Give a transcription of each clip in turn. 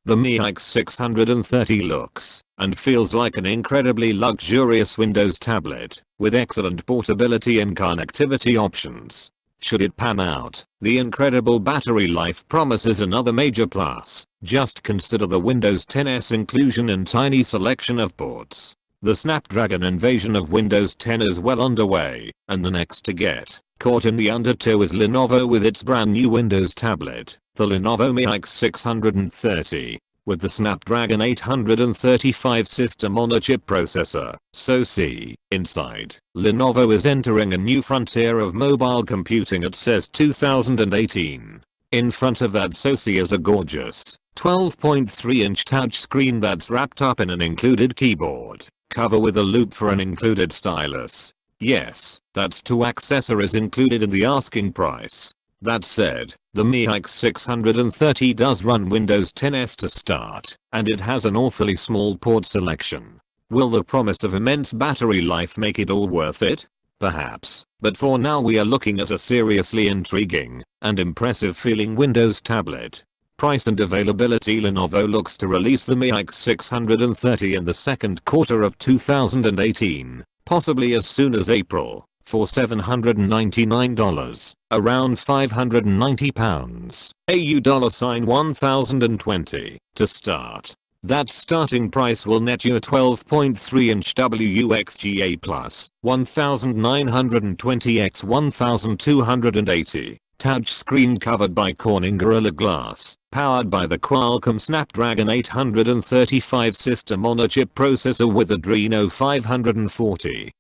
The Miix 630 looks and feels like an incredibly luxurious Windows tablet with excellent portability and connectivity options. Should it pan out, the incredible battery life promises another major plus. Just consider the Windows 10's inclusion and tiny selection of ports. The Snapdragon invasion of Windows 10 is well underway, and the next to get caught in the undertow is Lenovo with its brand new Windows tablet, the Lenovo Miix 630. With the Snapdragon 835 system-on-a-chip processor. So see, inside, Lenovo is entering a new frontier of mobile computing at CES 2018. In front of that SoC is a gorgeous 12.3-inch touchscreen that's wrapped up in an included keyboard cover with a loop for an included stylus. Yes, that's 2 accessories included in the asking price. That said, the Miix 630 does run Windows 10's to start, and it has an awfully small port selection. Will the promise of immense battery life make it all worth it? Perhaps, but for now we are looking at a seriously intriguing and impressive feeling Windows tablet. Price and availability: Lenovo looks to release the Miix 630 in the second quarter of 2018, possibly as soon as April, for $799, around £590, $1020, to start. That starting price will net you a 12.3-inch WXGA plus 1920 x 1280 touchscreen covered by Corning Gorilla Glass, powered by the Qualcomm Snapdragon 835 system-on-a-chip processor with Adreno 540.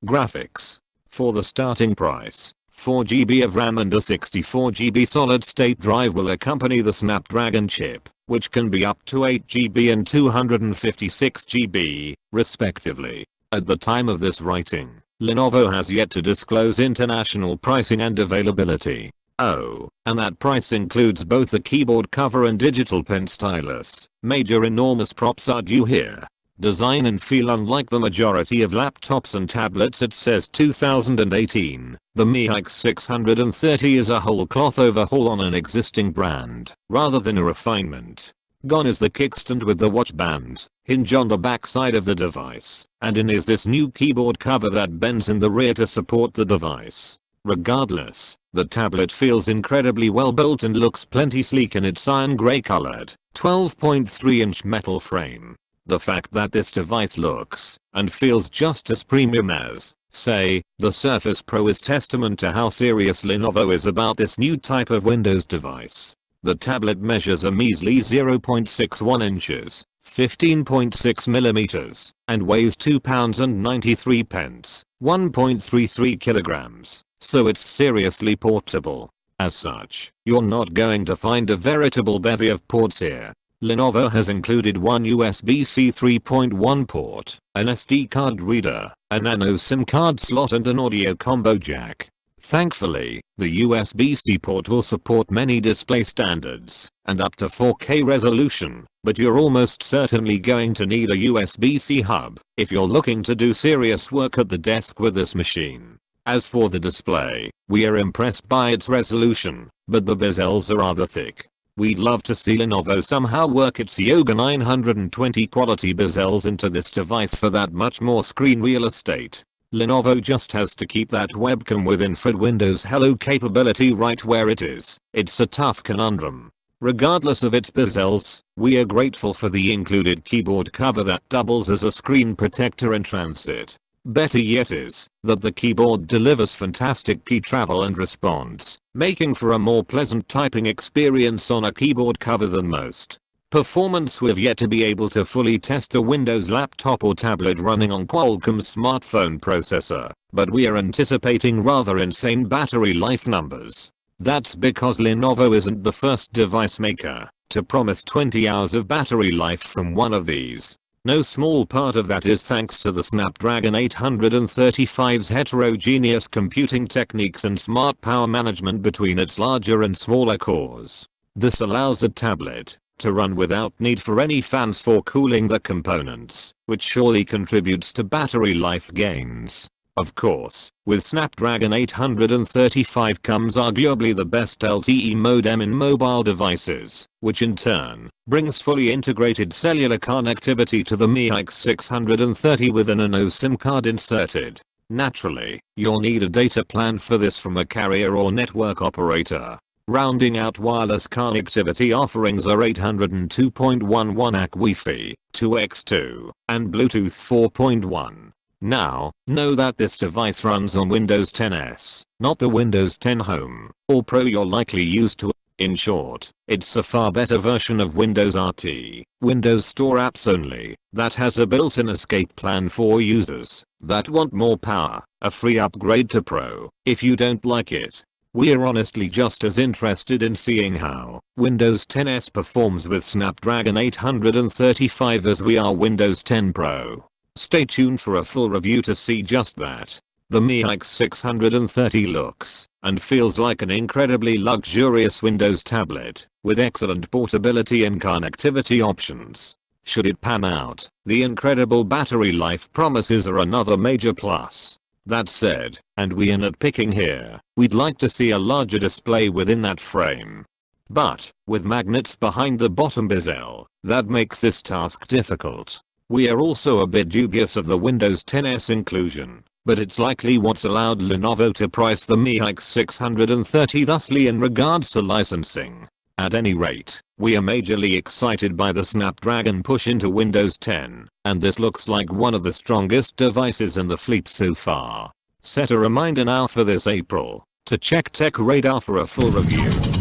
Graphics. For the starting price, 4GB of RAM and a 64GB solid-state drive will accompany the Snapdragon chip, which can be up to 8GB and 256GB, respectively. At the time of this writing, Lenovo has yet to disclose international pricing and availability. Oh, and that price includes both a keyboard cover and digital pen stylus. Major enormous props are due here. Design and feel unlike the majority of laptops and tablets at CES 2018. The Miix 630 is a whole cloth overhaul on an existing brand, rather than a refinement. Gone is the kickstand with the watch band, hinge on the backside of the device, and in is this new keyboard cover that bends in the rear to support the device. Regardless, the tablet feels incredibly well built and looks plenty sleek in its iron grey colored, 12.3-inch metal frame. The fact that this device looks and feels just as premium as, say, the Surface Pro is testament to how serious Lenovo is about this new type of Windows device. The tablet measures a measly 0.61 inches, 15.6 millimeters, and weighs 2 pounds and 93 pence, 1.33 kilograms, so it's seriously portable. As such, you're not going to find a veritable bevy of ports here. Lenovo has included one USB-C 3.1 port, an SD card reader, a nano SIM card slot and an audio combo jack. Thankfully, the USB-C port will support many display standards and up to 4K resolution, but you're almost certainly going to need a USB-C hub if you're looking to do serious work at the desk with this machine. As for the display, we are impressed by its resolution, but the bezels are rather thick. We'd love to see Lenovo somehow work its Yoga 920 quality bezels into this device for that much more screen real estate. Lenovo just has to keep that webcam with infrared Windows Hello capability right where it is. It's a tough conundrum. Regardless of its bezels, we are grateful for the included keyboard cover that doubles as a screen protector in transit. Better yet is that the keyboard delivers fantastic key travel and response, making for a more pleasant typing experience on a keyboard cover than most. Performance: we've yet to be able to fully test a Windows laptop or tablet running on Qualcomm's smartphone processor, but we are anticipating rather insane battery life numbers. That's because Lenovo isn't the first device maker to promise 20 hours of battery life from one of these. No small part of that is thanks to the Snapdragon 835's heterogeneous computing techniques and smart power management between its larger and smaller cores. This allows the tablet to run without need for any fans for cooling the components, which surely contributes to battery life gains. Of course, with Snapdragon 835 comes arguably the best LTE modem in mobile devices, which in turn brings fully integrated cellular connectivity to the Miix 630 with an no SIM card inserted. Naturally, you'll need a data plan for this from a carrier or network operator. Rounding out wireless connectivity offerings are 802.11 AC Wi-Fi, 2x2, and Bluetooth 4.1. Now, know that this device runs on Windows 10s, not the Windows 10 Home or Pro you're likely used to. In short, it's a far better version of Windows RT, Windows Store apps only, that has a built-in escape plan for users that want more power, a free upgrade to Pro if you don't like it. We're honestly just as interested in seeing how Windows 10s performs with Snapdragon 835 as we are Windows 10 Pro. Stay tuned for a full review to see just that. The Miix 630 looks and feels like an incredibly luxurious Windows tablet with excellent portability and connectivity options. Should it pan out, the incredible battery life promises are another major plus. That said, and we're nitpicking here, we'd like to see a larger display within that frame. But, with magnets behind the bottom bezel, that makes this task difficult. We are also a bit dubious of the Windows 10s inclusion, but it's likely what's allowed Lenovo to price the Miix 630 thusly in regards to licensing. At any rate, we are majorly excited by the Snapdragon push into Windows 10, and this looks like one of the strongest devices in the fleet so far. Set a reminder now for this April to check Tech Radar for a full review.